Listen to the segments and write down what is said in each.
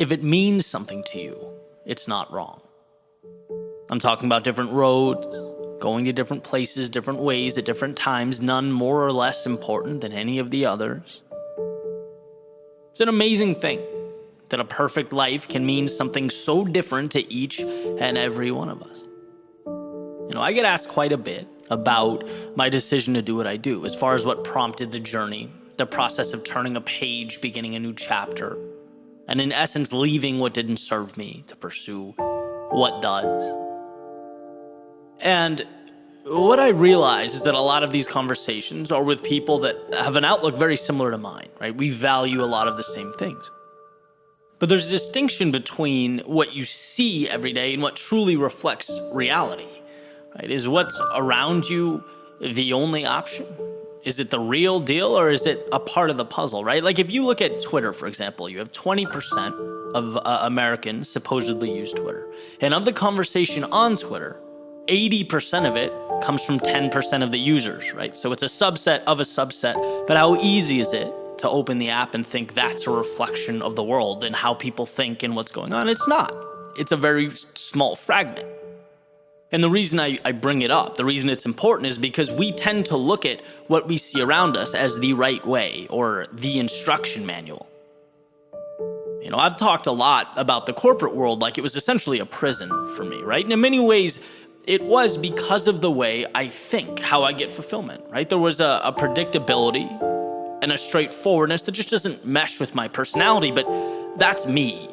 If it means something to you, it's not wrong. I'm talking about different roads, going to different places, different ways at different times, none more or less important than any of the others. It's an amazing thing that a perfect life can mean something so different to each and every one of us. I get asked quite a bit about my decision to do what I do, as far as what prompted the journey, the process of turning a page, beginning a new chapter, and in essence, leaving what didn't serve me to pursue what does. And what I realize is that a lot of these conversations are with people that have an outlook very similar to mine, right? We value a lot of the same things. But there's a distinction between what you see every day and what truly reflects reality, right? Is what's around you the only option? Is it the real deal, or is it a part of the puzzle, right? Like if you look at Twitter, for example, you have 20% of Americans supposedly use Twitter. And of the conversation on Twitter, 80% of it comes from 10% of the users, right? So it's a subset of a subset. But how easy is it to open the app and think that's a reflection of the world and how people think and what's going on? It's not. It's a very small fragment. And the reason I bring it up, the reason it's important, is because we tend to look at what we see around us as the right way or the instruction manual. I've talked a lot about the corporate world like it was essentially a prison for me, right? And in many ways, it was because of the way I think, how I get fulfillment, right? There was a predictability and a straightforwardness that just doesn't mesh with my personality, but that's me,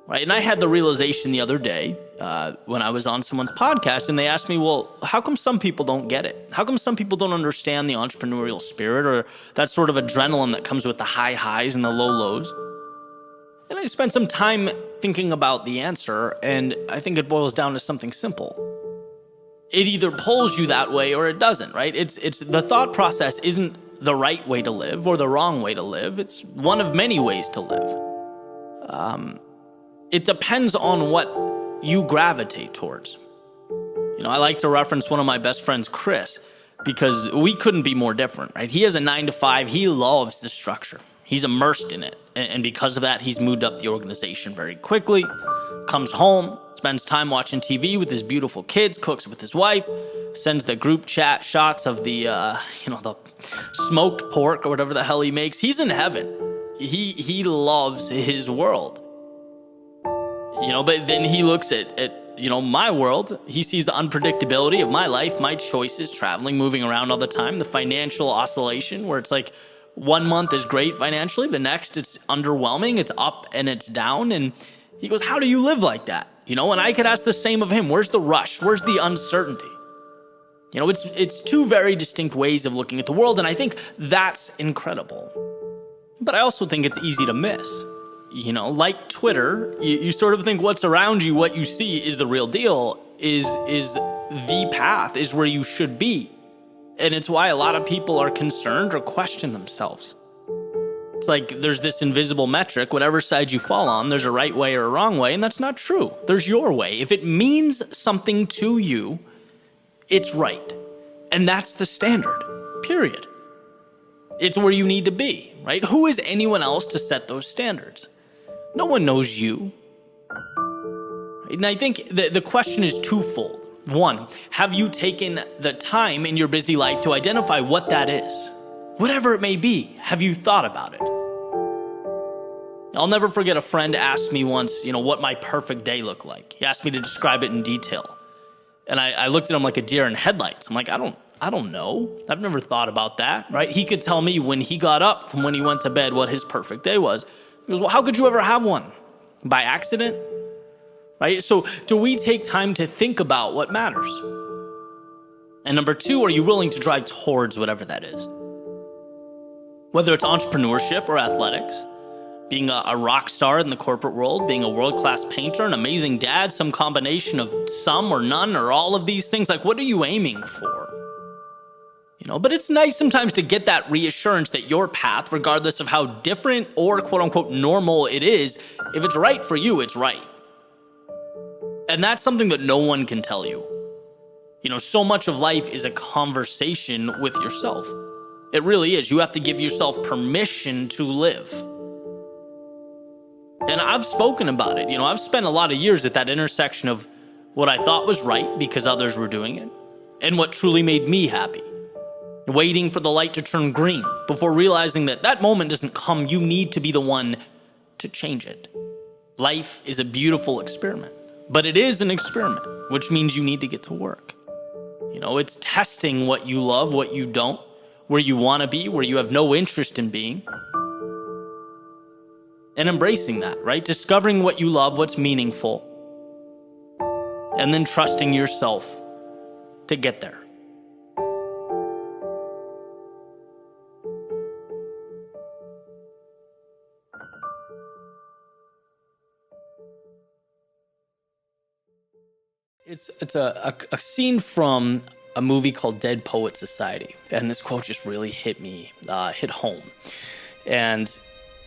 right? And I had the realization the other day when I was on someone's podcast and they asked me, well, how come some people don't get it? How come some people don't understand the entrepreneurial spirit or that sort of adrenaline that comes with the high highs and the low lows? And I spent some time thinking about the answer, and I think it boils down to something simple. It either pulls you that way or it doesn't, right? It's the thought process isn't the right way to live or the wrong way to live. It's one of many ways to live. It depends on what you gravitate towards. I like to reference one of my best friends, Chris, because we couldn't be more different, right? He has a 9-to-5. He loves the structure. He's immersed in it. And because of that, he's moved up the organization very quickly, comes home, spends time watching TV with his beautiful kids, cooks with his wife, sends the group chat shots of the, the smoked pork or whatever the hell he makes. He's in heaven. He loves his world. But then he looks at my world. He sees the unpredictability of my life, my choices, traveling, moving around all the time, the financial oscillation where it's like 1 month is great financially, the next it's underwhelming, it's up and it's down. And he goes, how do you live like that? And I could ask the same of him. Where's the rush? Where's the uncertainty? It's two very distinct ways of looking at the world, and I think that's incredible. But I also think it's easy to miss. Like Twitter, you sort of think what's around you, what you see is the real deal, is the path, is where you should be. And it's why a lot of people are concerned or question themselves. It's like there's this invisible metric, whatever side you fall on, there's a right way or a wrong way, and that's not true. There's your way. If it means something to you, it's right. And that's the standard, period. It's where you need to be, right? Who is anyone else to set those standards? No one knows you. And I think the question is twofold. One, have you taken the time in your busy life to identify what that is? Whatever it may be, have you thought about it? I'll never forget a friend asked me once, what my perfect day looked like. He asked me to describe it in detail. And I looked at him like a deer in headlights. I'm like, I don't know. I've never thought about that, right? He could tell me when he got up from when he went to bed what his perfect day was. He goes, well, how could you ever have one? By accident? Right? So do we take time to think about what matters? And number two, are you willing to drive towards whatever that is? Whether it's entrepreneurship or athletics, being a rock star in the corporate world, being a world-class painter, an amazing dad, some combination of some or none or all of these things, like what are you aiming for? But it's nice sometimes to get that reassurance that your path, regardless of how different or quote-unquote normal it is, if it's right for you, it's right. And that's something that no one can tell you. So much of life is a conversation with yourself. It really is. You have to give yourself permission to live. And I've spoken about it. I've spent a lot of years at that intersection of what I thought was right because others were doing it and what truly made me happy. Waiting for the light to turn green before realizing that that moment doesn't come. You need to be the one to change it. Life is a beautiful experiment, but it is an experiment, which means you need to get to work. It's testing what you love, what you don't, where you want to be, where you have no interest in being, and embracing that, right? Discovering what you love, what's meaningful, and then trusting yourself to get there. It's a scene from a movie called Dead Poet Society. And this quote just really hit home. And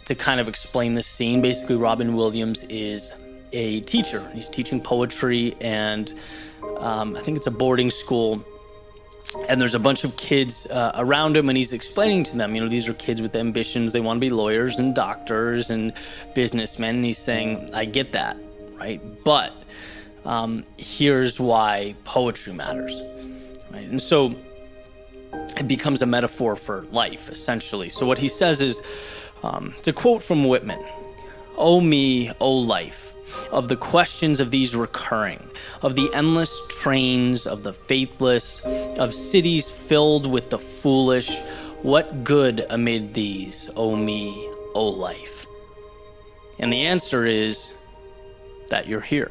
to kind of explain this scene, basically Robin Williams is a teacher. He's teaching poetry, and I think it's a boarding school. And there's a bunch of kids around him, and he's explaining to them, these are kids with ambitions. They want to be lawyers and doctors and businessmen. And he's saying, I get that, right? But here's why poetry matters, right? And so it becomes a metaphor for life, essentially. So what he says is, to quote from Whitman, "Oh me, oh life, of the questions of these recurring, of the endless trains of the faithless, of cities filled with the foolish, what good amid these, oh me, oh life?" And the answer is that you're here.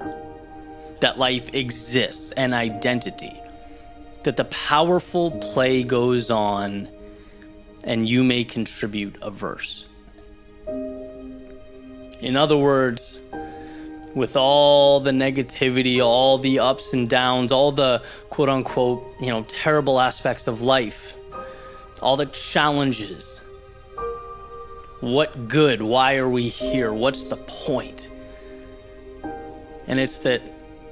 That life exists, an identity, that the powerful play goes on, and you may contribute a verse. In other words, with all the negativity, all the ups and downs, all the quote unquote, terrible aspects of life, all the challenges, what good? Why are we here? What's the point? And it's that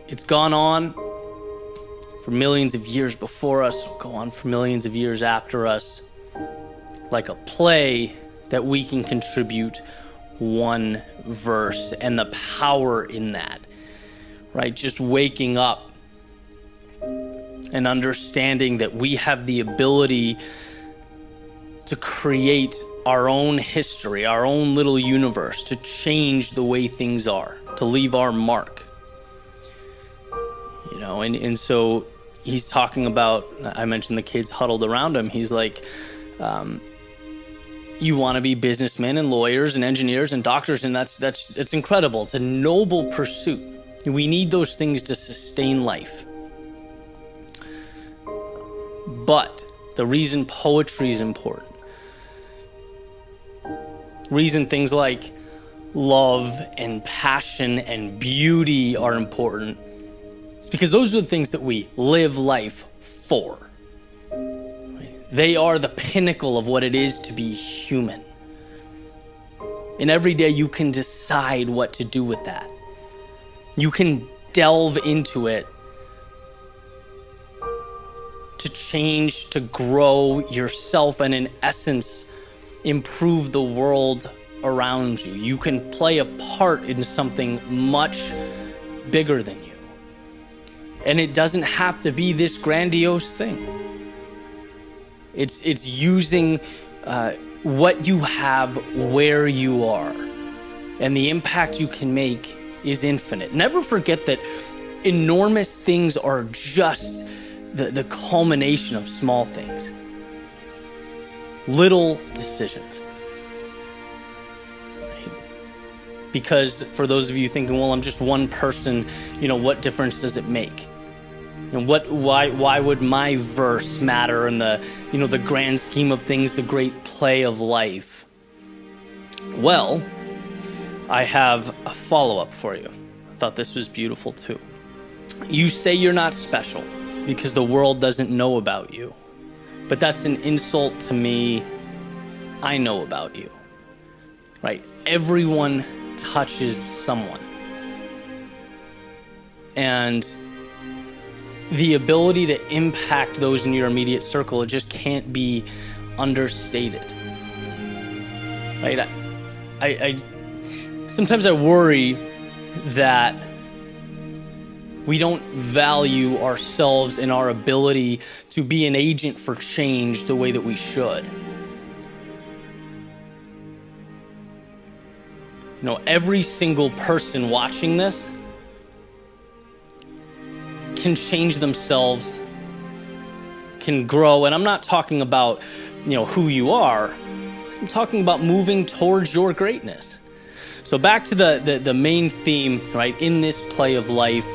it's gone on for millions of years before us, it'll go on for millions of years after us, like a play that we can contribute one verse, and the power in that, right? Just waking up and understanding that we have the ability to create our own history, our own little universe, to change the way things are, to leave our mark. And so he's talking about, I mentioned the kids huddled around him. He's like, you want to be businessmen and lawyers and engineers and doctors, and it's incredible. It's a noble pursuit. We need those things to sustain life. But the reason poetry is important, reason things like love and passion and beauty are important, it's because those are the things that we live life for. They are the pinnacle of what it is to be human. And every day you can decide what to do with that. You can delve into it to change, to grow yourself, and in essence, improve the world around you. You can play a part in something much bigger than you. And it doesn't have to be this grandiose thing. It's using what you have where you are, and the impact you can make is infinite. Never forget that enormous things are just the culmination of small things, little decisions. Right? Because for those of you thinking, well, I'm just one person, what difference does it make? And why would my verse matter in the grand scheme of things, the great play of life? Well, I have a follow-up for you. I thought this was beautiful too. You say you're not special because the world doesn't know about you. But that's an insult to me. I know about you. Right? Everyone touches someone. And the ability to impact those in your immediate circle, it just can't be understated. Right? I Sometimes I worry that we don't value ourselves and our ability to be an agent for change the way that we should. Every single person watching this can change themselves, can grow. And I'm not talking about, who you are. I'm talking about moving towards your greatness. So back to the main theme, right? In this play of life,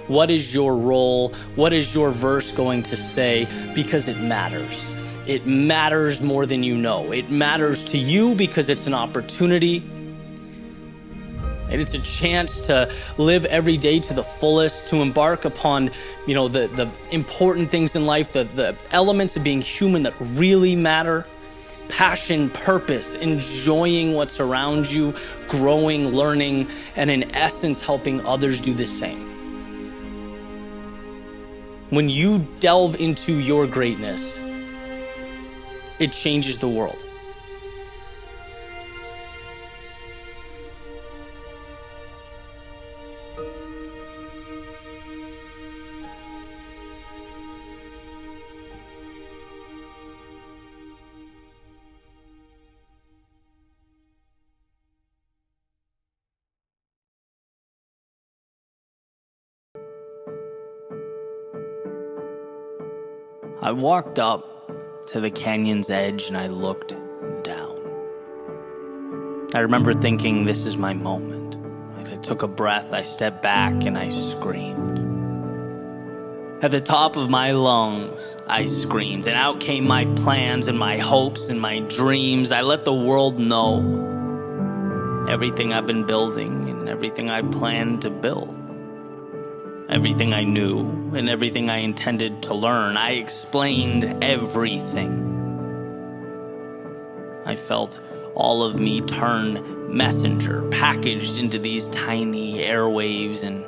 what is your role? What is your verse going to say? Because it matters. It matters more than you know. It matters to you because it's an opportunity. And it's a chance to live every day to the fullest, to embark upon, the important things in life, the elements of being human that really matter. Passion, purpose, enjoying what's around you, growing, learning, and in essence, helping others do the same. When you delve into your greatness, it changes the world. I walked up to the canyon's edge and I looked down. I remember thinking, this is my moment. I took a breath, I stepped back, and I screamed. At the top of my lungs, I screamed, and out came my plans and my hopes and my dreams. I let the world know everything I've been building and everything I planned to build. Everything I knew and everything I intended to learn. I explained everything. I felt all of me turn messenger, packaged into these tiny airwaves and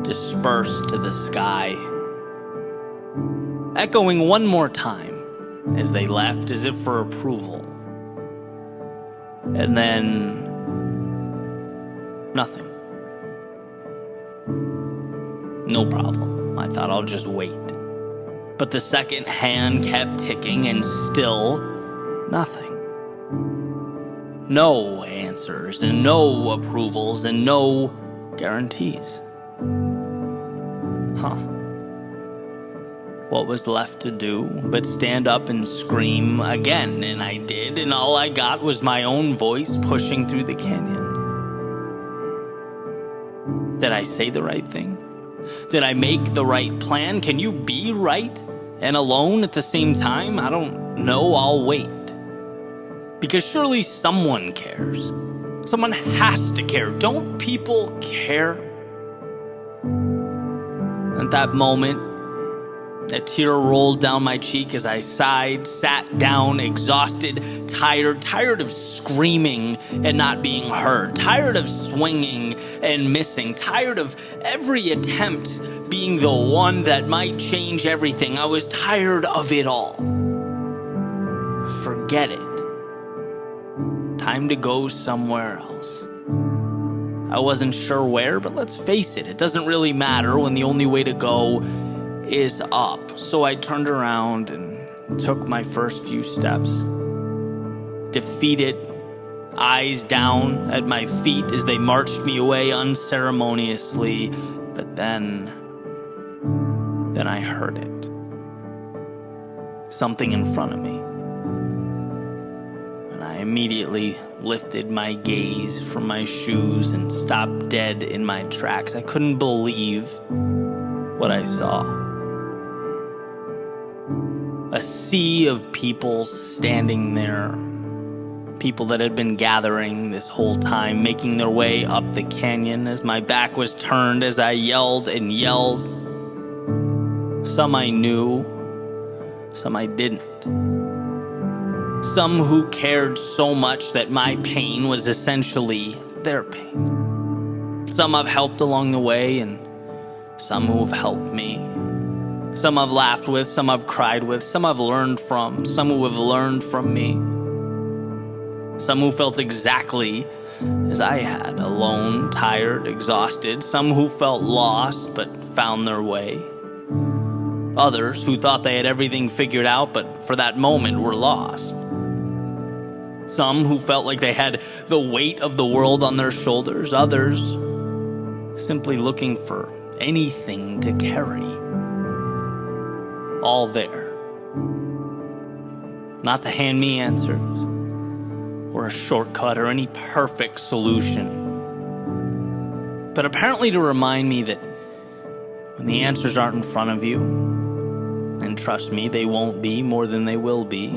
dispersed to the sky, echoing one more time as they left as if for approval. And then nothing. No problem. I thought I'll just wait. But the second hand kept ticking and still nothing. No answers and no approvals and no guarantees. What was left to do but stand up and scream again? And I did, and all I got was my own voice pushing through the canyon. Did I say the right thing? Did I make the right plan? Can you be right and alone at the same time? I don't know. I'll wait. Because surely someone cares. Someone has to care. Don't people care? At that moment, a tear rolled down my cheek as I sighed, sat down, exhausted, tired of screaming and not being heard, tired of swinging and missing, tired of every attempt being the one that might change everything. I was tired of it all. Forget it. Time to go somewhere else. I wasn't sure where, but let's face it doesn't really matter when the only way to go is up. So I turned around and took my first few steps. Defeated, eyes down at my feet as they marched me away unceremoniously. But then I heard it. Something in front of me. And I immediately lifted my gaze from my shoes and stopped dead in my tracks. I couldn't believe what I saw. A sea of people standing there. People that had been gathering this whole time, making their way up the canyon as my back was turned, as I yelled and yelled. Some I knew, some I didn't. Some who cared so much that my pain was essentially their pain. Some I've helped along the way, and some who have helped me. Some I've laughed with, some I've cried with, some I've learned from, some who have learned from me. Some who felt exactly as I had, alone, tired, exhausted. Some who felt lost but found their way. Others who thought they had everything figured out but for that moment were lost. Some who felt like they had the weight of the world on their shoulders. Others simply looking for anything to carry. All there. Not to hand me answers or a shortcut or any perfect solution, but apparently to remind me that when the answers aren't in front of you, and trust me, they won't be more than they will be,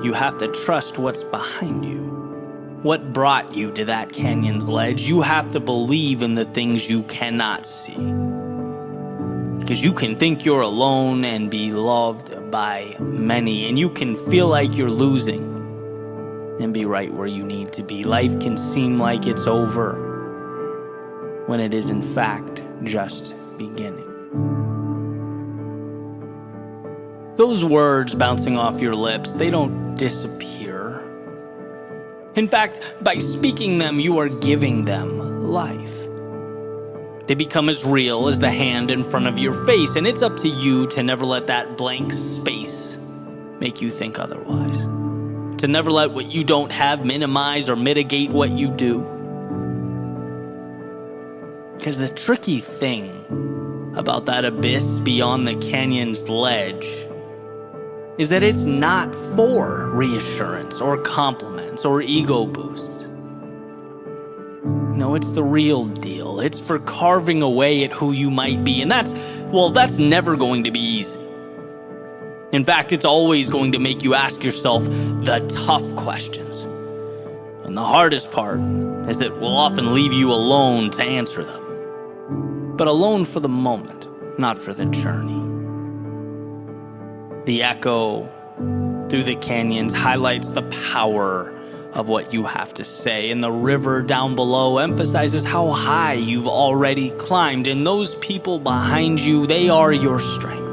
you have to trust what's behind you. What brought you to that canyon's ledge? You have to believe in the things you cannot see. Because you can think you're alone and be loved by many, and you can feel like you're losing and be right where you need to be. Life can seem like it's over when it is in fact just beginning. Those words bouncing off your lips, they don't disappear. In fact, by speaking them, you are giving them life. They become as real as the hand in front of your face, and it's up to you to never let that blank space make you think otherwise. To never let what you don't have minimize or mitigate what you do. Because the tricky thing about that abyss beyond the canyon's ledge is that it's not for reassurance or compliments or ego boosts. No, it's the real deal. It's for carving away at who you might be, and that's never going to be easy. In fact, it's always going to make you ask yourself the tough questions. And the hardest part is that we'll often leave you alone to answer them. But alone for the moment, not for the journey. The echo through the canyons highlights the power of what you have to say, and the river down below emphasizes how high you've already climbed, and those people behind you, they are your strength.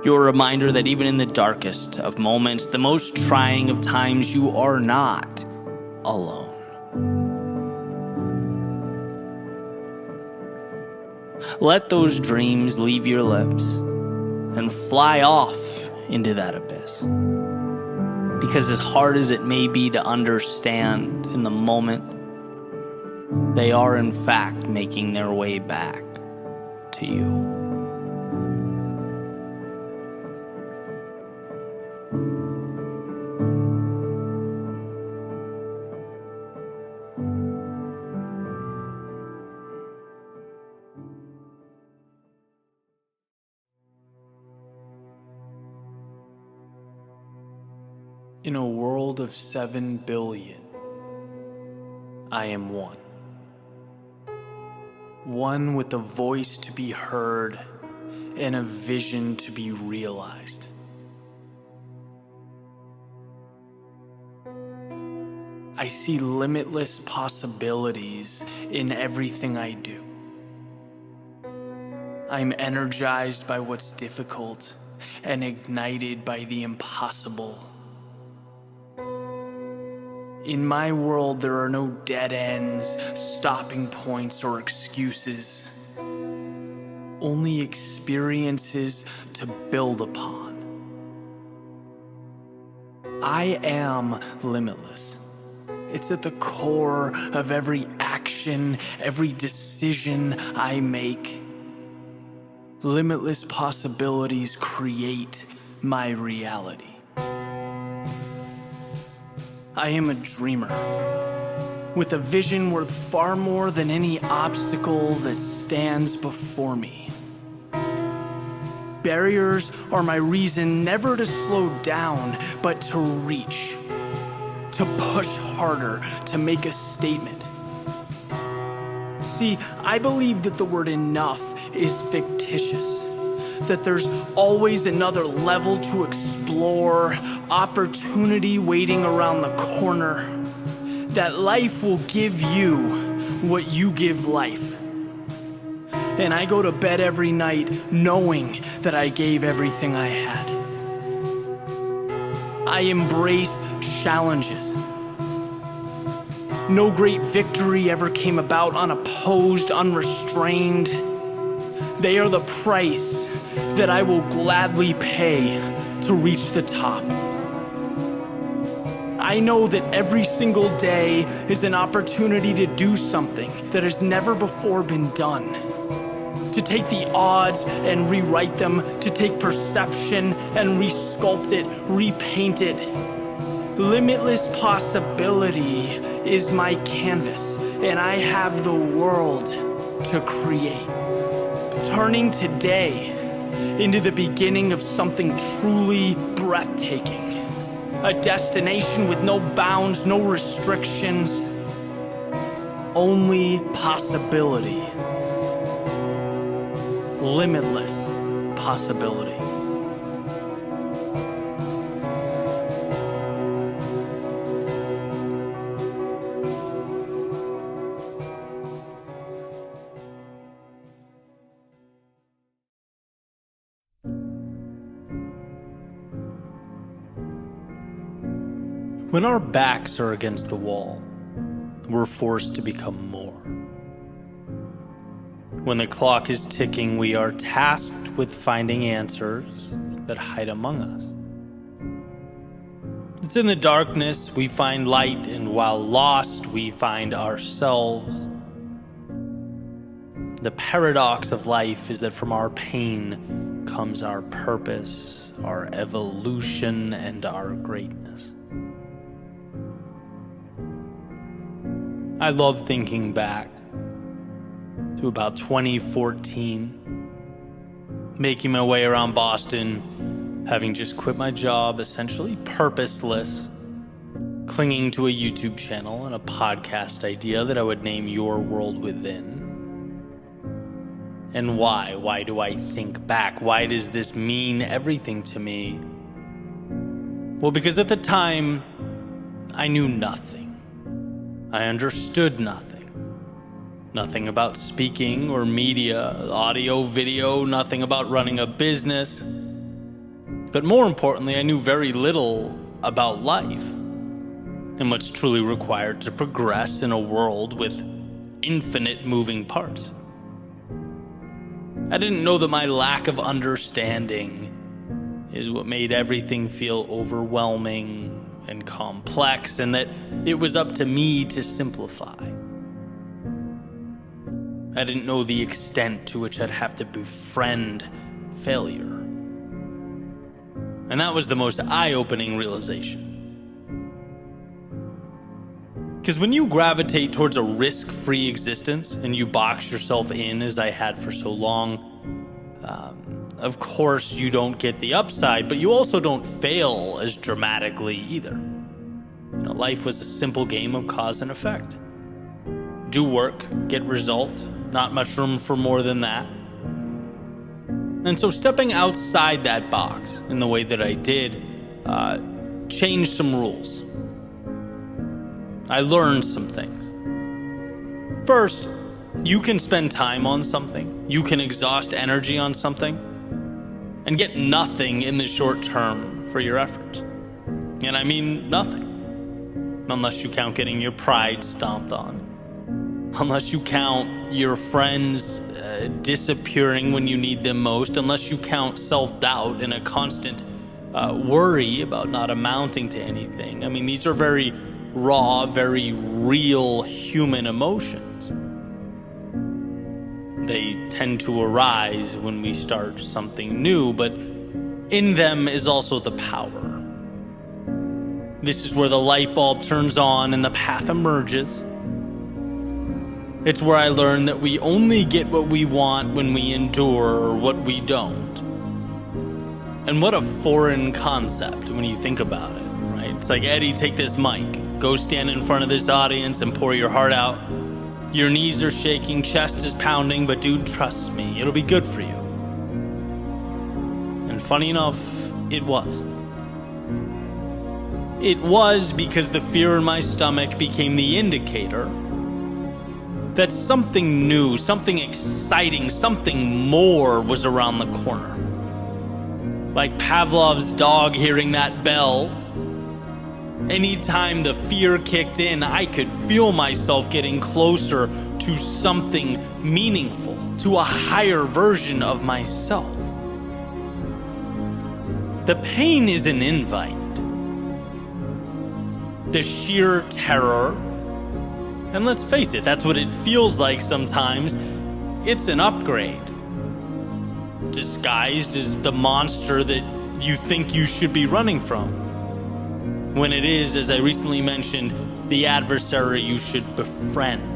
Your reminder that even in the darkest of moments, the most trying of times, you are not alone. Let those dreams leave your lips and fly off into that abyss. Because as hard as it may be to understand in the moment, they are in fact making their way back to you. In a world of 7 billion, I am one. One with a voice to be heard and a vision to be realized. I see limitless possibilities in everything I do. I'm energized by what's difficult and ignited by the impossible. In my world, there are no dead ends, stopping points, or excuses. Only experiences to build upon. I am limitless. It's at the core of every action, every decision I make. Limitless possibilities create my reality. I am a dreamer, with a vision worth far more than any obstacle that stands before me. Barriers are my reason never to slow down, but to reach, to push harder, to make a statement. See, I believe that the word enough is fictitious, that there's always another level to explore, opportunity waiting around the corner, that life will give you what you give life. And I go to bed every night knowing that I gave everything I had. I embrace challenges. No great victory ever came about unopposed, unrestrained. They are the price that I will gladly pay to reach the top. I know that every single day is an opportunity to do something that has never before been done. To take the odds and rewrite them, to take perception and resculpt it, repaint it. Limitless possibility is my canvas, and I have the world to create. Turning today into the beginning of something truly breathtaking. A destination with no bounds, no restrictions, only possibility. Limitless possibility. When our backs are against the wall, we're forced to become more. When the clock is ticking, we are tasked with finding answers that hide among us. It's in the darkness we find light, and while lost, we find ourselves. The paradox of life is that from our pain comes our purpose, our evolution, and our greatness. I love thinking back to about 2014, making my way around Boston, having just quit my job, essentially purposeless, clinging to a YouTube channel and a podcast idea that I would name Your World Within. And why? Why do I think back? Why does this mean everything to me? Well, because at the time, I knew nothing. I understood nothing. Nothing about speaking or media, audio, video, nothing about running a business. But more importantly, I knew very little about life and what's truly required to progress in a world with infinite moving parts. I didn't know that my lack of understanding is what made everything feel overwhelming and complex, and that it was up to me to simplify. I didn't know the extent to which I'd have to befriend failure. And that was the most eye-opening realization. Because when you gravitate towards a risk-free existence and you box yourself in, as I had for so long, of course you don't get the upside, but you also don't fail as dramatically either. Life was a simple game of cause and effect. Do work, get result, not much room for more than that. And so stepping outside that box in the way that I did changed some rules. I learned some things. First, you can spend time on something, you can exhaust energy on something, and get nothing in the short term for your efforts. And I mean nothing. Unless you count getting your pride stomped on. Unless you count your friends disappearing when you need them most. Unless you count self-doubt and a constant worry about not amounting to anything. I mean, these are very raw, very real human emotions. They tend to arise when we start something new, but in them is also the power. This is where the light bulb turns on and the path emerges. It's where I learned that we only get what we want when we endure what we don't. And what a foreign concept when you think about it, right? It's like, Eddie, take this mic. Go stand in front of this audience and pour your heart out. Your knees are shaking, chest is pounding, but dude, trust me, it'll be good for you. And funny enough, it was. It was because the fear in my stomach became the indicator that something new, something exciting, something more was around the corner. Like Pavlov's dog hearing that bell, Anytime the fear kicked in, I could feel myself getting closer to something meaningful, to a higher version of myself. The pain is an invite. The sheer terror, and let's face it, that's what it feels like sometimes, it's an upgrade. Disguised as the monster that you think you should be running from. When it is, as I recently mentioned, the adversary you should befriend.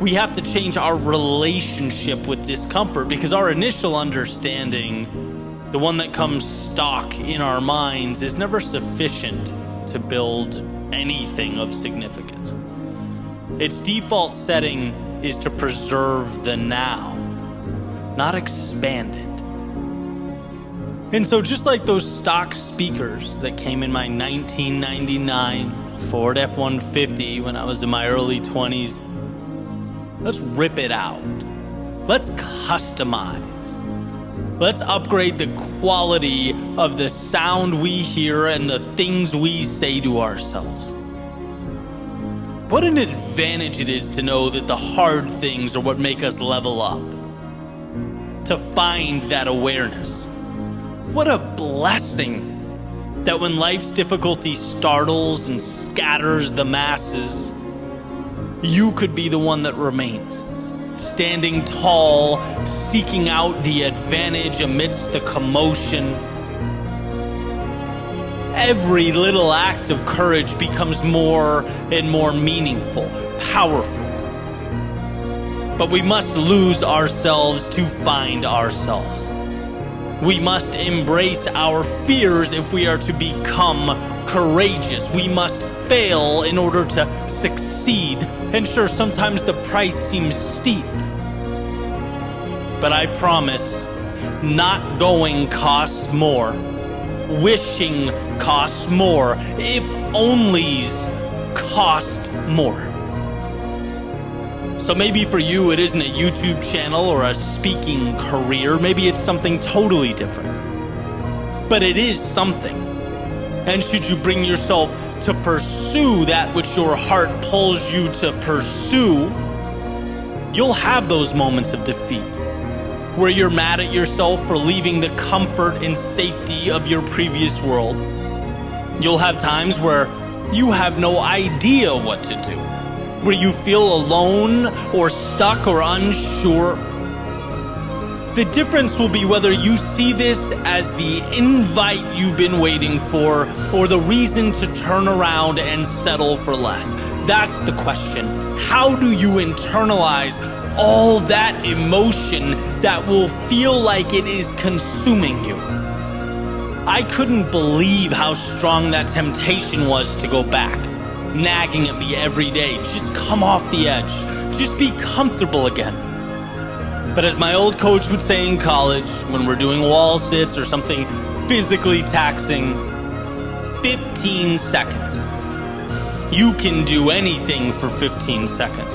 We have to change our relationship with discomfort because our initial understanding, the one that comes stock in our minds, is never sufficient to build anything of significance. Its default setting is to preserve the now, not expand it. And so just like those stock speakers that came in my 1999 Ford F-150 when I was in my early 20s, let's rip it out. Let's customize. Let's upgrade the quality of the sound we hear and the things we say to ourselves. What an advantage it is to know that the hard things are what make us level up. To find that awareness. What a blessing that when life's difficulty startles and scatters the masses, you could be the one that remains, standing tall, seeking out the advantage amidst the commotion. Every little act of courage becomes more and more meaningful, powerful. But we must lose ourselves to find ourselves. We must embrace our fears if we are to become courageous. We must fail in order to succeed. And sure, sometimes the price seems steep. But I promise, not going costs more. Wishing costs more. If onlys cost more. So maybe for you, it isn't a YouTube channel or a speaking career. Maybe it's something totally different. But it is something. And should you bring yourself to pursue that which your heart pulls you to pursue, you'll have those moments of defeat where you're mad at yourself for leaving the comfort and safety of your previous world. You'll have times where you have no idea what to do, where you feel alone or stuck or unsure. The difference will be whether you see this as the invite you've been waiting for or the reason to turn around and settle for less. That's the question. How do you internalize all that emotion that will feel like it is consuming you? I couldn't believe how strong that temptation was to go back, nagging at me every day. Just come off the edge. Just be comfortable again. But as my old coach would say in college, when we're doing wall sits or something physically taxing, 15 seconds. You can do anything for 15 seconds.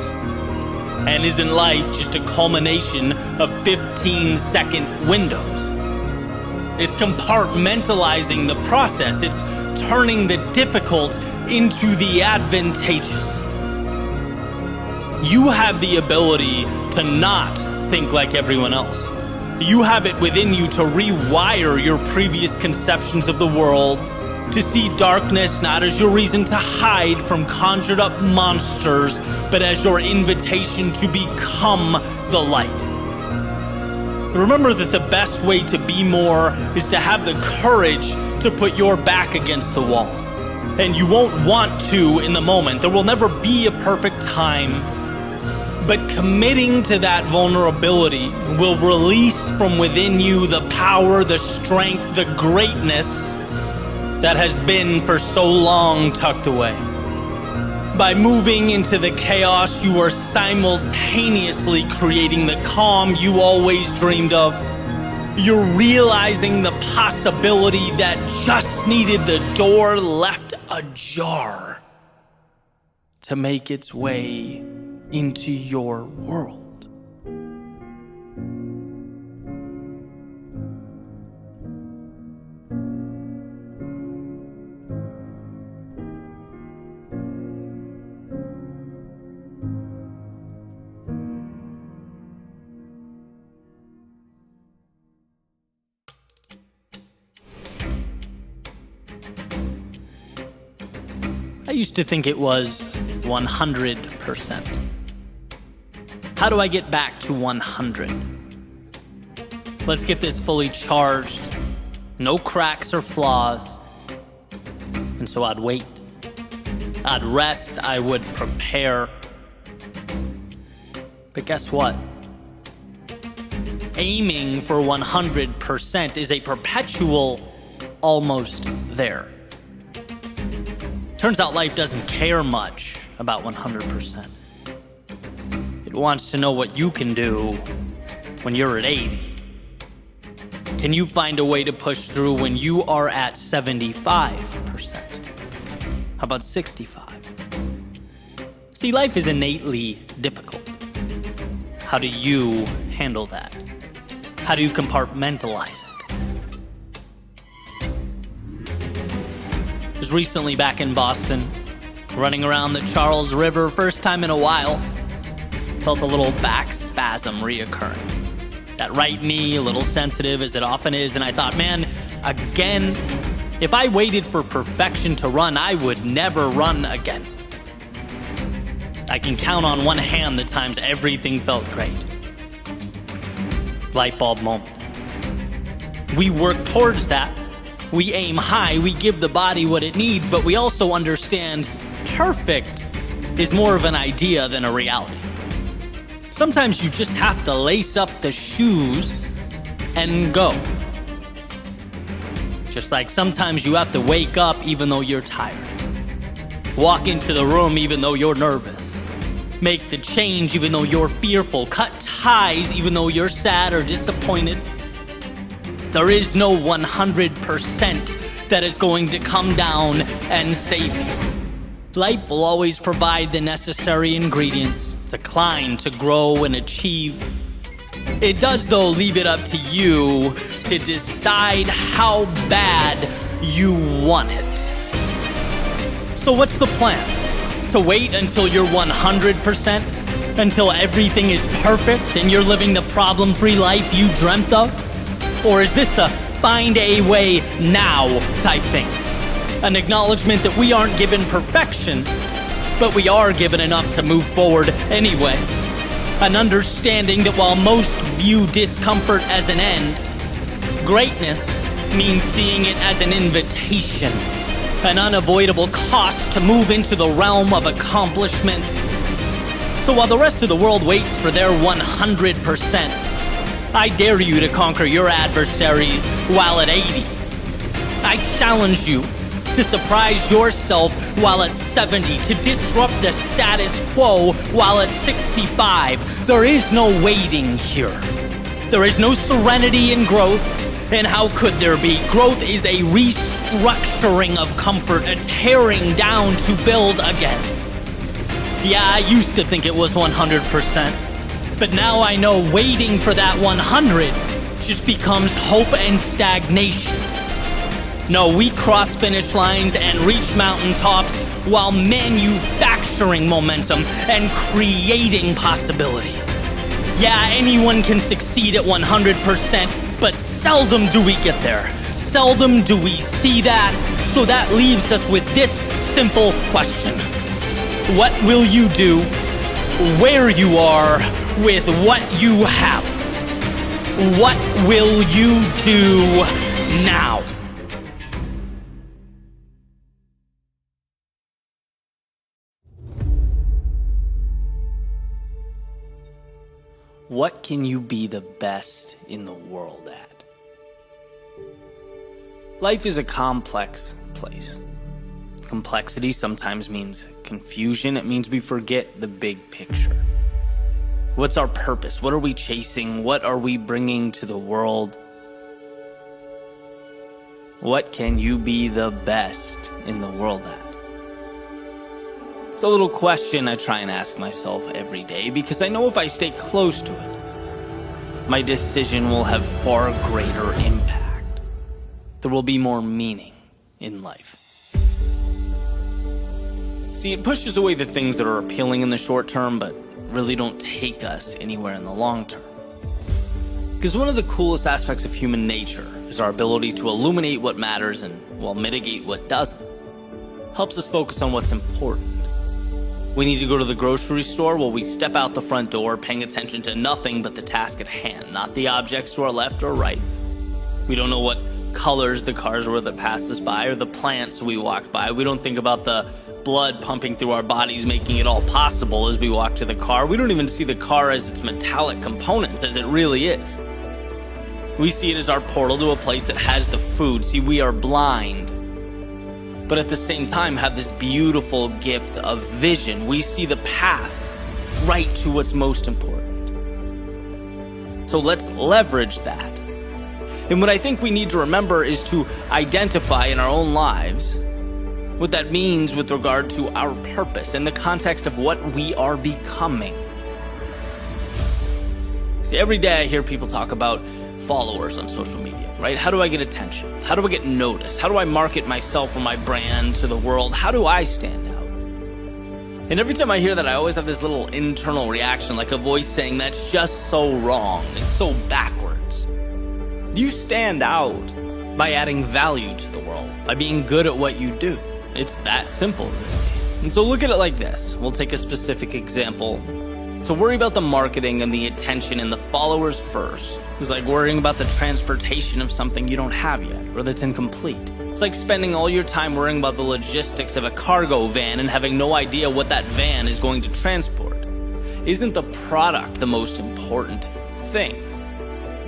And isn't life just a culmination of 15-second windows? It's compartmentalizing the process. It's turning the difficult into the advantageous. You have the ability to not think like everyone else. You have it within you to rewire your previous conceptions of the world, to see darkness not as your reason to hide from conjured up monsters, but as your invitation to become the light. Remember that the best way to be more is to have the courage to put your back against the wall. And you won't want to in the moment. There will never be a perfect time. But committing to that vulnerability will release from within you the power, the strength, the greatness that has been for so long tucked away. By moving into the chaos, you are simultaneously creating the calm you always dreamed of. You're realizing the possibility that just needed the door left ajar to make its way into your world. I used to think it was 100%. How do I get back to 100? Let's get this fully charged, no cracks or flaws. And so I'd wait, I'd rest, I would prepare. But guess what? Aiming for 100% is a perpetual almost there. Turns out life doesn't care much about 100%. It wants to know what you can do when you're at 80. Can you find a way to push through when you are at 75%? How about 65? See, life is innately difficult. How do you handle that? How do you compartmentalize it? I was recently back in Boston, running around the Charles River, first time in a while. Felt a little back spasm reoccurring. That right knee, a little sensitive as it often is, and I thought, man, again, if I waited for perfection to run, I would never run again. I can count on one hand the times everything felt great. Light bulb moment. We work towards that. We aim high, we give the body what it needs, but we also understand perfect is more of an idea than a reality. Sometimes you just have to lace up the shoes and go. Just like sometimes you have to wake up even though you're tired. Walk into the room even though you're nervous. Make the change even though you're fearful. Cut ties even though you're sad or disappointed. There is no 100% that is going to come down and save you. Life will always provide the necessary ingredients to climb, to grow, and achieve. It does, though, leave it up to you to decide how bad you want it. So what's the plan? To wait until you're 100%? Until everything is perfect and you're living the problem-free life you dreamt of? Or is this a find a way now type thing? An acknowledgement that we aren't given perfection, but we are given enough to move forward anyway. An understanding that while most view discomfort as an end, greatness means seeing it as an invitation, an unavoidable cost to move into the realm of accomplishment. So while the rest of the world waits for their 100%, I dare you to conquer your adversaries while at 80. I challenge you to surprise yourself while at 70, to disrupt the status quo while at 65. There is no waiting here. There is no serenity in growth. And how could there be? Growth is a restructuring of comfort, a tearing down to build again. Yeah, I used to think it was 100%, but now I know waiting for that 100 just becomes hope and stagnation. No, we cross finish lines and reach mountaintops while manufacturing momentum and creating possibility. Yeah, anyone can succeed at 100%, but seldom do we get there. Seldom do we see that. So that leaves us with this simple question. What will you do where you are with what you have? What will you do now? What can you be the best in the world at? Life is a complex place. Complexity sometimes means confusion. It means we forget the big picture. What's our purpose? What are we chasing? What are we bringing to the world? What can you be the best in the world at? It's a little question I try and ask myself every day, because I know if I stay close to it, my decision will have far greater impact. There will be more meaning in life. See, it pushes away the things that are appealing in the short term, but really don't take us anywhere in the long term. Because one of the coolest aspects of human nature is our ability to illuminate what matters and, well, mitigate what doesn't. helps us focus on what's important. We need to go to the grocery store. Well, we step out the front door paying attention to nothing but the task at hand, not the objects to our left or right. We don't know what colors the cars were that passed us by or the plants we walked by. We don't think about the blood pumping through our bodies, making it all possible as we walk to the car. We don't even see the car as its metallic components as it really is. We see it as our portal to a place that has the food. See, we are blind, but at the same time have this beautiful gift of vision. We see the path right to what's most important. So let's leverage that. And what I think we need to remember is to identify in our own lives what that means with regard to our purpose in the context of what we are becoming. See, every day I hear people talk about followers on social media, right? How do I get attention? How do I get noticed? How do I market myself or my brand to the world? How do I stand out? And every time I hear that, I always have this little internal reaction, like a voice saying, that's just so wrong. It's so backwards. You stand out by adding value to the world, by being good at what you do. It's that simple, really. And so look at it like this. We'll take a specific example. To worry about the marketing and the attention and the followers first is like worrying about the transportation of something you don't have yet or that's incomplete. It's like spending all your time worrying about the logistics of a cargo van and having no idea what that van is going to transport. Isn't the product the most important thing?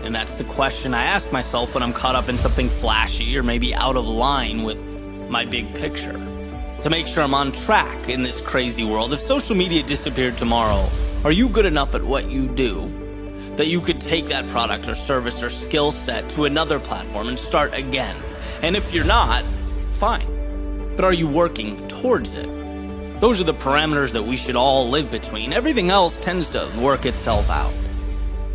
And that's the question I ask myself when I'm caught up in something flashy or maybe out of line with my big picture. To make sure I'm on track in this crazy world, if social media disappeared tomorrow, are you good enough at what you do that you could take that product or service or skill set to another platform and start again? And if you're not, fine. But are you working towards it? Those are the parameters that we should all live between. Everything else tends to work itself out.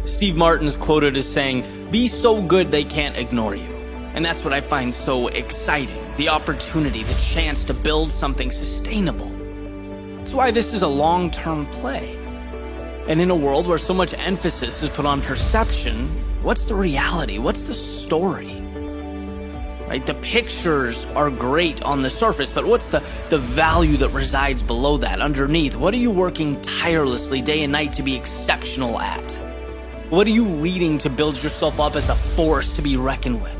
Steve Martin's quoted as saying, "Be so good they can't ignore you." And that's what I find so exciting. The opportunity, the chance to build something sustainable. That's why this is a long-term play. And in a world where so much emphasis is put on perception, what's the reality? What's the story? Right? The pictures are great on the surface, but what's the value that resides below that, underneath? What are you working tirelessly day and night to be exceptional at? What are you reading to build yourself up as a force to be reckoned with?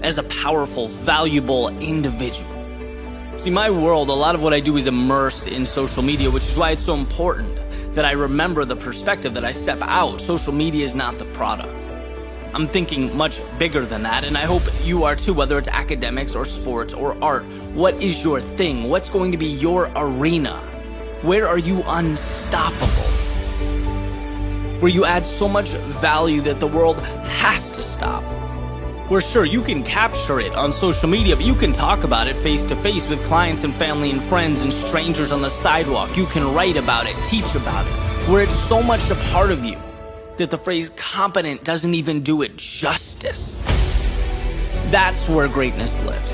As a powerful, valuable individual? See, my world, a lot of what I do is immersed in social media, which is why it's so important that I remember the perspective that I step out. Social media is not the product. I'm thinking much bigger than that, and I hope you are too, whether it's academics or sports or art. What is your thing? What's going to be your arena? Where are you unstoppable? Where you add so much value that the world has to stop. Where sure, you can capture it on social media, but you can talk about it face to face with clients and family and friends and strangers on the sidewalk. You can write about it, teach about it. Where it's so much a part of you that the phrase competent doesn't even do it justice. That's where greatness lives.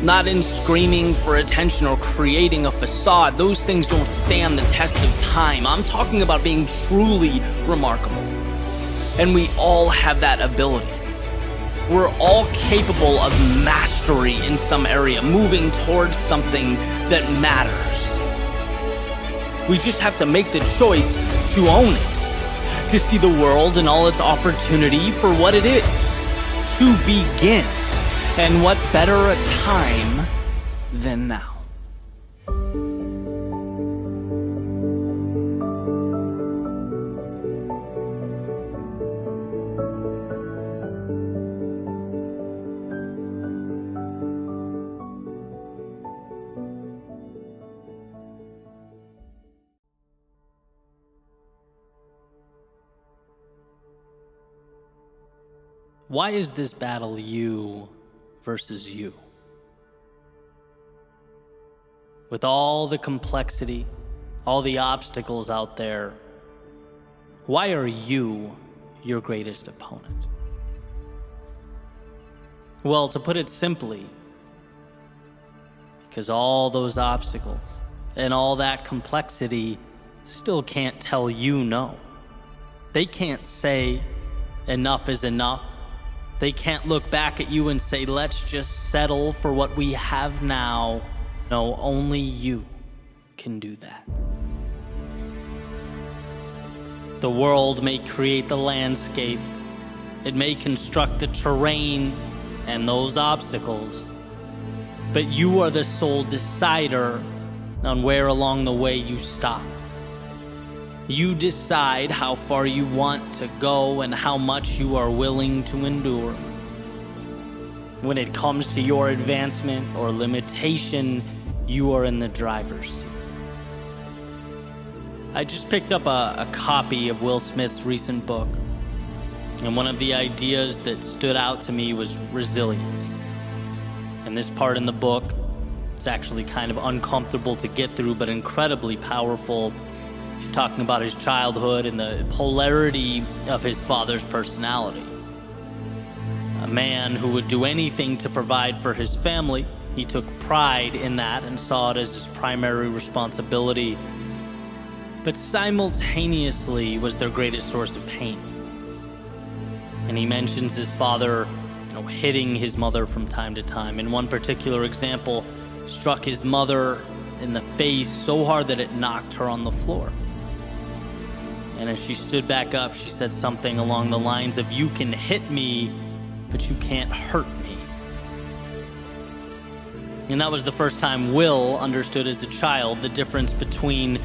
Not in screaming for attention or creating a facade. Those things don't stand the test of time. I'm talking about being truly remarkable. And we all have that ability. We're all capable of mastery in some area, moving towards something that matters. We just have to make the choice to own it, to see the world and all its opportunity for what it is, to begin. And what better a time than now? Why is this battle you versus you? With all the complexity, all the obstacles out there, why are you your greatest opponent? Well, to put it simply, because all those obstacles and all that complexity still can't tell you no. They can't say enough is enough. They can't look back at you and say, let's just settle for what we have now No, only you can do that. The world may create the landscape, it may construct the terrain and those obstacles, but you are the sole decider on where along the way you stop. You decide how far you want to go and how much you are willing to endure. When it comes to your advancement or limitation, you are in the driver's seat. I just picked up a copy of Will Smith's recent book, and one of the ideas that stood out to me was resilience. And this part in the book, it's actually kind of uncomfortable to get through, but incredibly powerful. He's talking about his childhood and the polarity of his father's personality. A man who would do anything to provide for his family. He took pride in that and saw it as his primary responsibility, but simultaneously was their greatest source of pain. And he mentions his father, hitting his mother from time to time. In one particular example, struck his mother in the face so hard that it knocked her on the floor. And as she stood back up, she said something along the lines of, "You can hit me, but you can't hurt me." And that was the first time Will understood as a child the difference between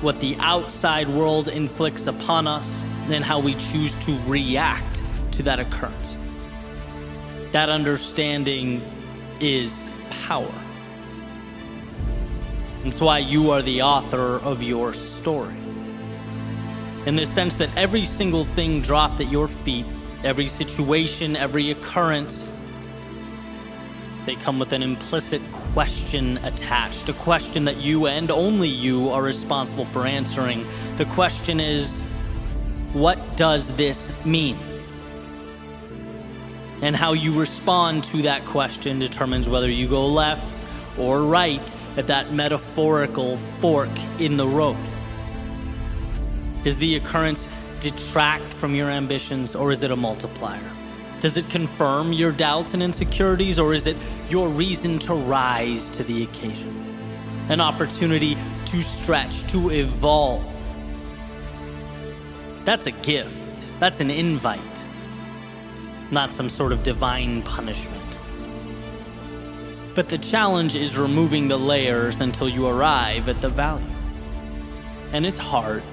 what the outside world inflicts upon us and how we choose to react to that occurrence. That understanding is power. It's why you are the author of your story. In the sense that every single thing dropped at your feet, every situation, every occurrence, they come with an implicit question attached, a question that you and only you are responsible for answering. The question is, what does this mean? And how you respond to that question determines whether you go left or right at that metaphorical fork in the road. Does the occurrence detract from your ambitions, or is it a multiplier? Does it confirm your doubts and insecurities, or is it your reason to rise to the occasion? An opportunity to stretch, to evolve. That's a gift. That's an invite. Not some sort of divine punishment. But the challenge is removing the layers until you arrive at the value. And it's hard.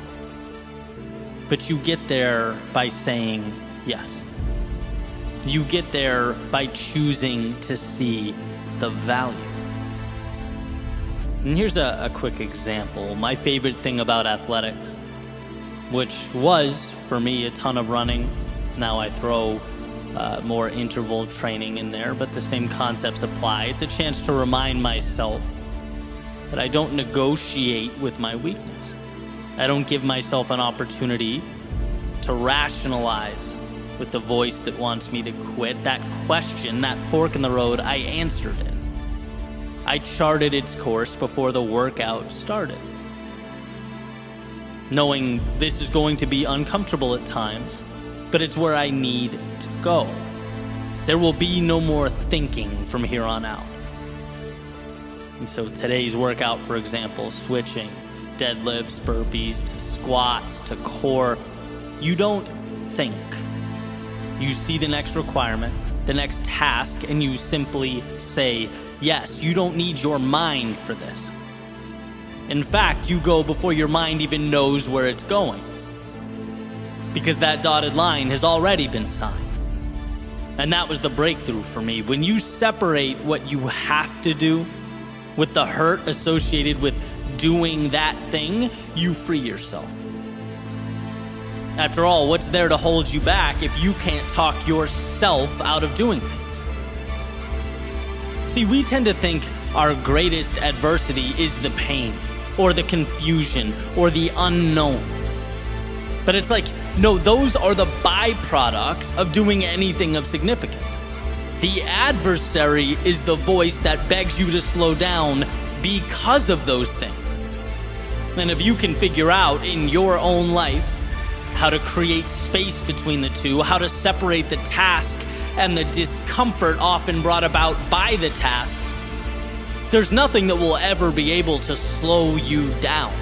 But you get there by saying yes. You get there by choosing to see the value. And here's a quick example. My favorite thing about athletics, which was, for me, a ton of running. Now I throw more interval training in there, but the same concepts apply. It's a chance to remind myself that I don't negotiate with my weakness. I don't give myself an opportunity to rationalize with the voice that wants me to quit. That question, that fork in the road, I answered it. I charted its course before the workout started, knowing this is going to be uncomfortable at times, but it's where I need to go. There will be no more thinking from here on out. And so today's workout, for example, switching deadlifts, burpees, to squats, to core, you don't think. You see the next requirement, the next task, and you simply say yes. You don't need your mind for this. In fact, you go before your mind even knows where it's going, because that dotted line has already been signed. And that was the breakthrough for me. When you separate what you have to do with the hurt associated with doing that thing, you free yourself. After all, what's there to hold you back if you can't talk yourself out of doing things? See, we tend to think our greatest adversity is the pain, or the confusion, or the unknown. But it's like, no, those are the byproducts of doing anything of significance. The adversary is the voice that begs you to slow down because of those things. And if you can figure out in your own life how to create space between the two, how to separate the task and the discomfort often brought about by the task, There's nothing that will ever be able to slow you down.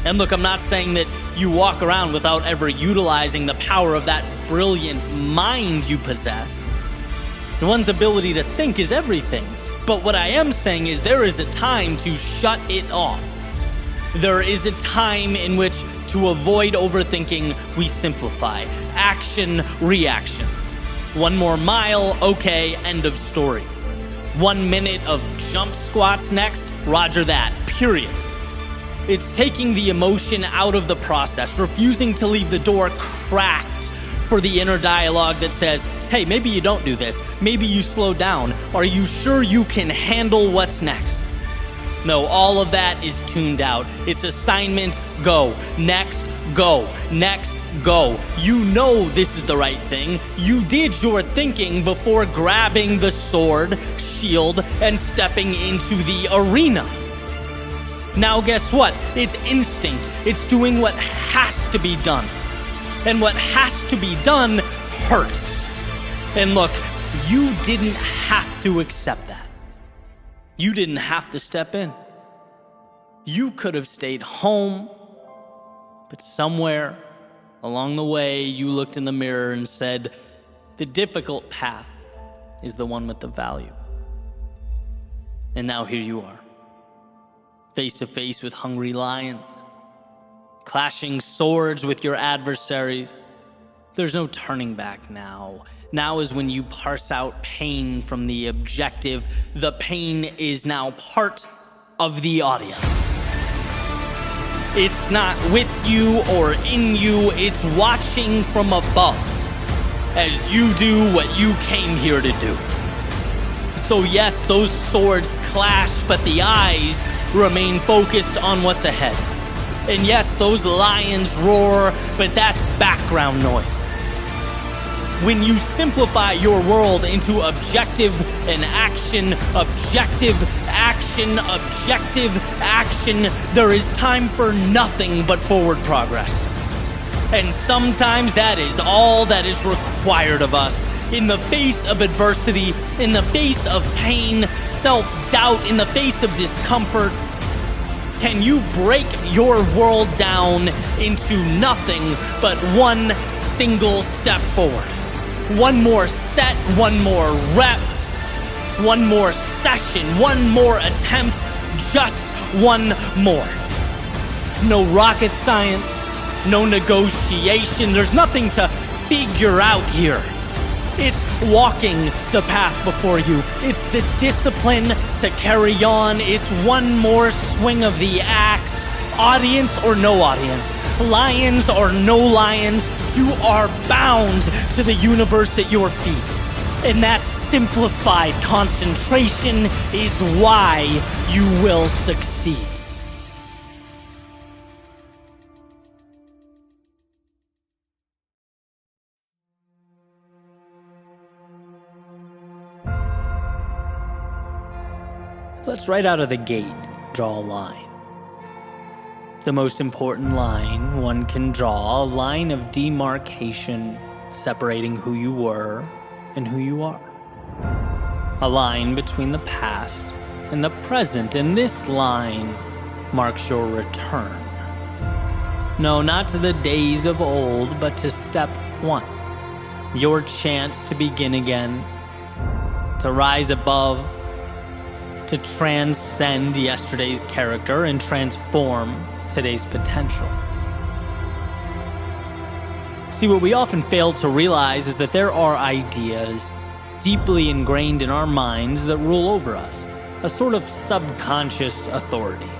And look, I'm not saying that you walk around without ever utilizing the power of that brilliant mind you possess. One's ability to think is everything. But what I am saying is there is a time to shut it off. There is a time in which, to avoid overthinking, we simplify. Action, reaction. One more mile, okay, end of story. 1 minute of jump squats next, roger that, period. It's taking the emotion out of the process, refusing to leave the door cracked for the inner dialogue that says, hey, maybe you don't do this. Maybe you slow down. Are you sure you can handle what's next? No, all of that is tuned out. It's assignment, go. Next, go. Next, go. You know this is the right thing. You did your thinking before grabbing the sword, shield, and stepping into the arena. Now guess what? It's instinct. It's doing what has to be done. And what has to be done hurts. And look, you didn't have to accept that. You didn't have to step in. You could have stayed home, but somewhere along the way you looked in the mirror and said, the difficult path is the one with the value. And now here you are, face to face with hungry lions, clashing swords with your adversaries. There's no turning back now. Now is when you parse out pain from the objective. The pain is now part of the audience. It's not with you or in you, it's watching from above as you do what you came here to do. So yes, those swords clash, but the eyes remain focused on what's ahead. And yes, those lions roar, but that's background noise. When you simplify your world into objective and action, objective, action, there is time for nothing but forward progress. And sometimes that is all that is required of us. In the face of adversity, in the face of pain, self-doubt, in the face of discomfort, can you break your world down into nothing but one single step forward? One more set, one more rep, one more session, one more attempt, just one more. No rocket science, no negotiation, there's nothing to figure out here. It's walking the path before you. It's the discipline to carry on. It's one more swing of the axe. Audience or no audience, lions or no lions, you are bound to the universe at your feet. And that simplified concentration is why you will succeed. Let's right out of the gate draw a line. The most important line one can draw, a line of demarcation separating who you were and who you are. A line between the past and the present, and this line marks your return. No, not to the days of old, but to step one. Your chance to begin again, to rise above, to transcend yesterday's character and transform today's potential. See, what we often fail to realize is that there are ideas deeply ingrained in our minds that rule over us, a sort of subconscious authority.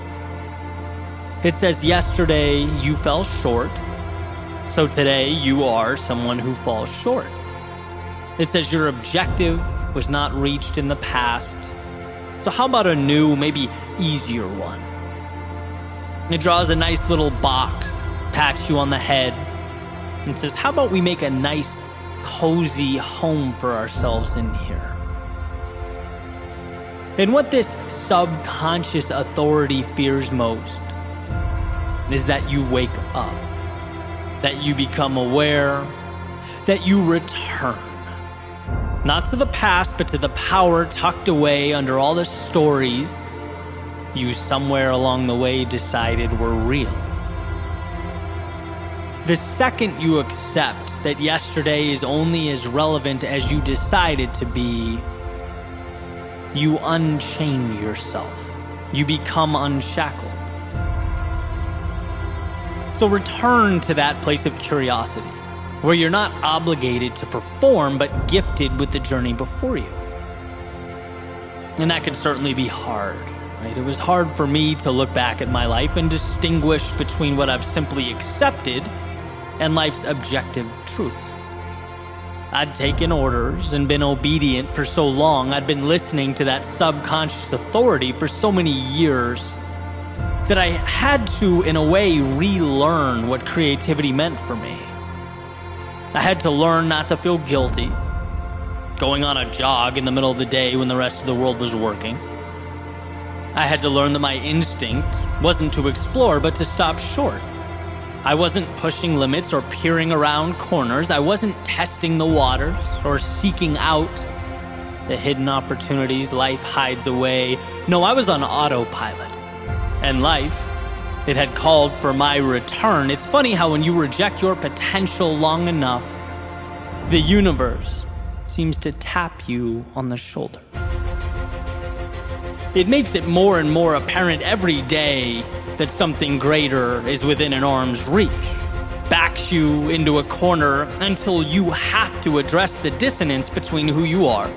It says yesterday you fell short, so today you are someone who falls short. It says your objective was not reached in the past, so how about a new, maybe easier one? It draws a nice little box, pats you on the head, and says, how about we make a nice, cozy home for ourselves in here? And what this subconscious authority fears most is that you wake up, that you become aware, that you return. Not to the past, but to the power tucked away under all the stories you somewhere along the way decided were real. The second you accept that yesterday is only as relevant as you decide it to be, you unchain yourself. You become unshackled. So return to that place of curiosity, where you're not obligated to perform, but gifted with the journey before you. And that can certainly be hard, right? It was hard for me to look back at my life and distinguish between what I've simply accepted and life's objective truths. I'd taken orders and been obedient for so long. I'd been listening to that subconscious authority for so many years that I had to, in a way, relearn what creativity meant for me. I had to learn not to feel guilty going on a jog in the middle of the day when the rest of the world was working. I had to learn that my instinct wasn't to explore, but to stop short. I wasn't pushing limits or peering around corners. I wasn't testing the waters or seeking out the hidden opportunities life hides away. No, I was on autopilot. And life, it had called for my return. It's funny how when you reject your potential long enough, the universe seems to tap you on the shoulder. It makes it more and more apparent every day that something greater is within an arm's reach, backs you into a corner until you have to address the dissonance between who you are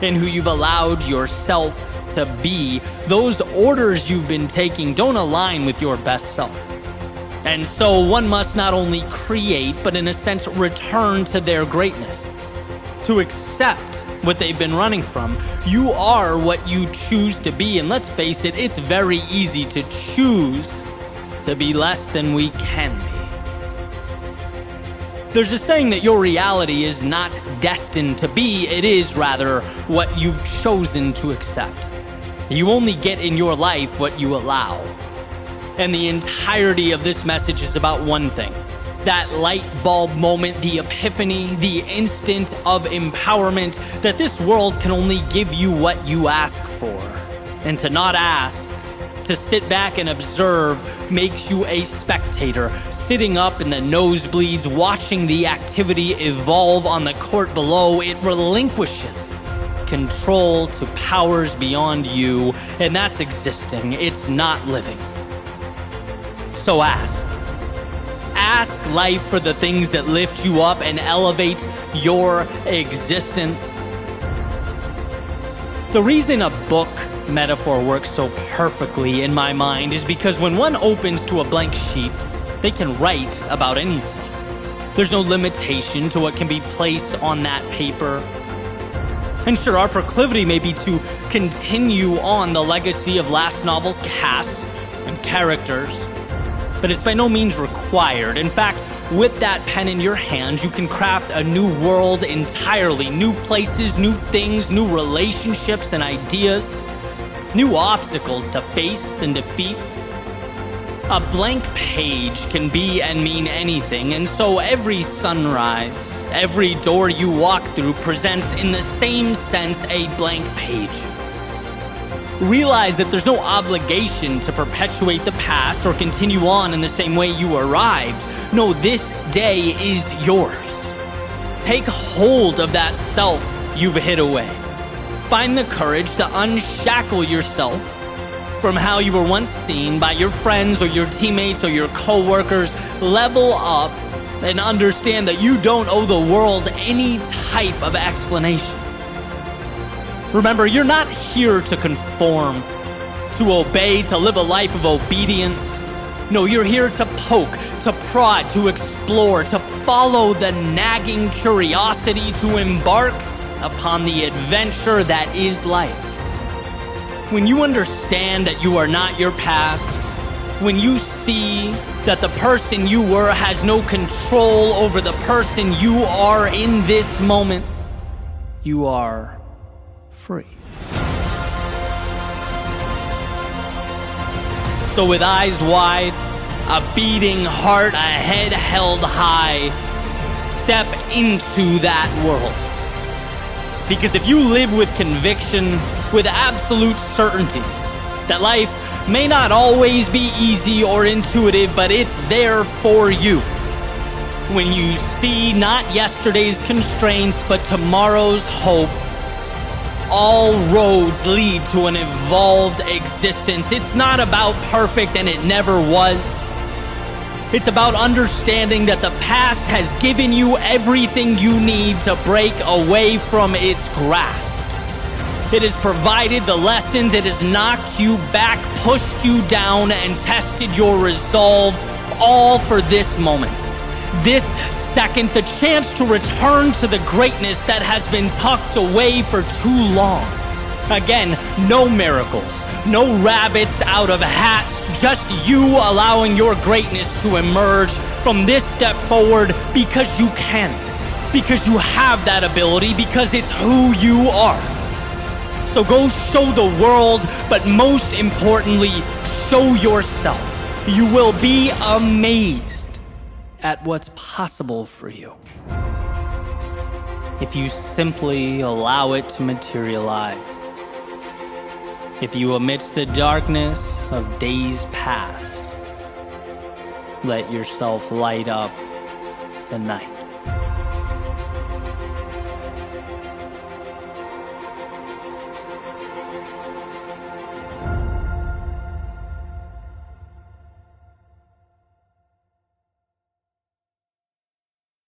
and who you've allowed yourself to be. Those orders you've been taking don't align with your best self. And so one must not only create, but in a sense return to their greatness, to accept what they've been running from. You are what you choose to be, and let's face it, it's very easy to choose to be less than we can be. There's a saying that your reality is not destined to be, it is rather what you've chosen to accept. You only get in your life what you allow. And the entirety of this message is about one thing: that light bulb moment, the epiphany, the instant of empowerment that this world can only give you what you ask for. And to not ask, to sit back and observe, makes you a spectator, sitting up in the nosebleeds, watching the activity evolve on the court below. It relinquishes control to powers beyond you, and that's existing. It's not living. So ask. Ask life for the things that lift you up and elevate your existence. The reason a book metaphor works so perfectly in my mind is because when one opens to a blank sheet, they can write about anything. There's no limitation to what can be placed on that paper. And sure, our proclivity may be to continue on the legacy of last novel's cast and characters, but it's by no means required. In fact, with that pen in your hand, you can craft a new world entirely. New places, new things, new relationships and ideas, new obstacles to face and defeat. A blank page can be and mean anything, and so every sunrise, every door you walk through presents in the same sense a blank page. Realize that there's no obligation to perpetuate the past or continue on in the same way you arrived. No, this day is yours. Take hold of that self you've hid away. Find the courage to unshackle yourself from how you were once seen by your friends or your teammates or your coworkers. Level up and understand that you don't owe the world any type of explanation. Remember, you're not here to conform, to obey, to live a life of obedience. No, you're here to poke, to prod, to explore, to follow the nagging curiosity, to embark upon the adventure that is life. When you understand that you are not your past, when you see that the person you were has no control over the person you are in this moment, you are free. So with eyes wide, a beating heart, a head held high, step into that world. Because if you live with conviction, with absolute certainty, that life may not always be easy or intuitive, but it's there for you. When you see not yesterday's constraints, but tomorrow's hope, all roads lead to an evolved existence. It's not about perfect, and it never was. It's about understanding that the past has given you everything you need to break away from its grasp. It has provided the lessons, it has knocked you back, pushed you down, and tested your resolve, all for this moment. This second, the chance to return to the greatness that has been tucked away for too long. Again, no miracles, no rabbits out of hats, just you allowing your greatness to emerge from this step forward because you can, because you have that ability, because it's who you are. So go show the world, but most importantly, show yourself. You will be amazed at what's possible for you if you simply allow it to materialize. If you, amidst the darkness of days past, let yourself light up the night.